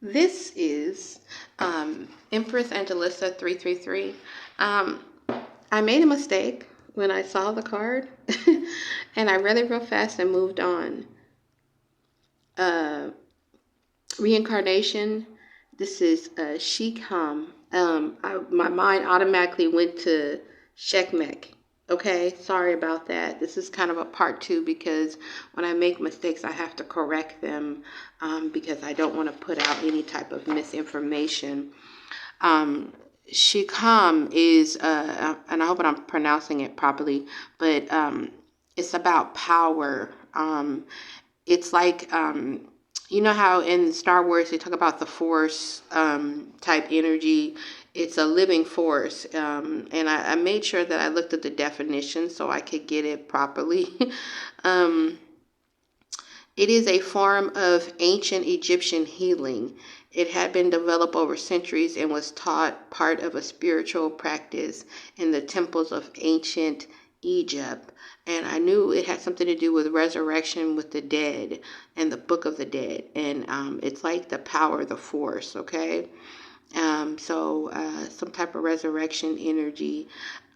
This is Empress Angelissa 333. I made a mistake when I saw the card and I read it real fast and moved on. Reincarnation. This is Sekhem. My mind automatically went to Sekhmet. Okay, sorry about that. This is kind of a part two because when I make mistakes, I have to correct them because I don't want to put out any type of misinformation. Sekhem is, and I hope I'm pronouncing it properly, but it's about power. It's like, you know how in Star Wars they talk about the Force type energy. It's a living force, and I made sure that I looked at the definition so I could get it properly. It is a form of ancient Egyptian healing. It had been developed over centuries and was taught part of a spiritual practice in the temples of ancient Egypt. And I knew it had something to do with resurrection with the dead and the book of the dead. And it's like the power of the force, okay? Some type of resurrection energy.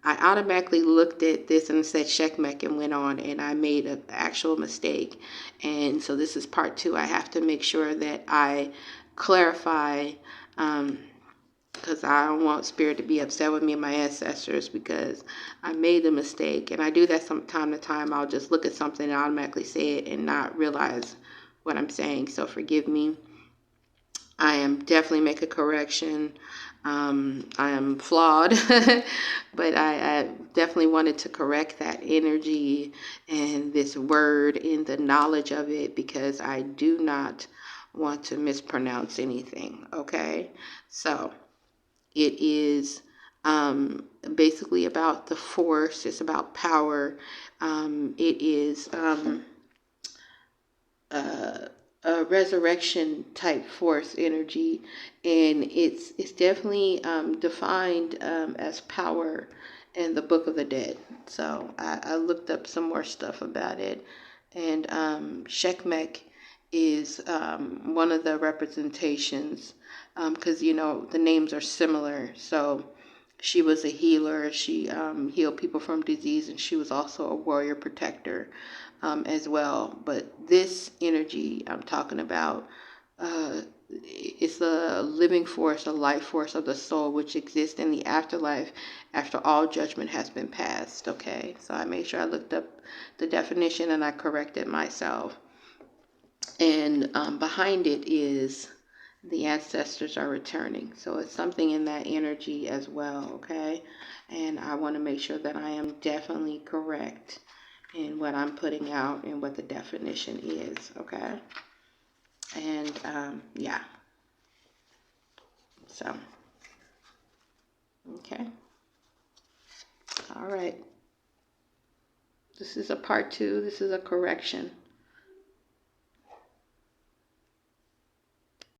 I automatically looked at this and said Sekhmet and went on, and I made an actual mistake. And so this is part two. I have to make sure that I clarify, because I don't want spirit to be upset with me and my ancestors because I made a mistake. And I do that from time to time. I'll just look at something and automatically say it and not realize what I'm saying. So forgive me. I am definitely make a correction. I am flawed, but I definitely wanted to correct that energy and this word in the knowledge of it because I do not want to mispronounce anything. Okay, so it is basically about the force. It's about power. It is a resurrection type force energy, and it's definitely defined as power in the Book of the Dead. So I looked up some more stuff about it, and Sekhmet is one of the representations because the names are similar. So she was a healer. She healed people from disease, and she was also a warrior protector as well. But this energy I'm talking about, it's a living force, a life force of the soul, which exists in the afterlife after all judgment has been passed. Okay, so I made sure I looked up the definition and I corrected myself. And behind it is the ancestors are returning. So it's something in that energy as well, okay? And I want to make sure that I am definitely correct in what I'm putting out and what the definition is, okay? And yeah, so, okay. All right. This is a part two. This is a correction.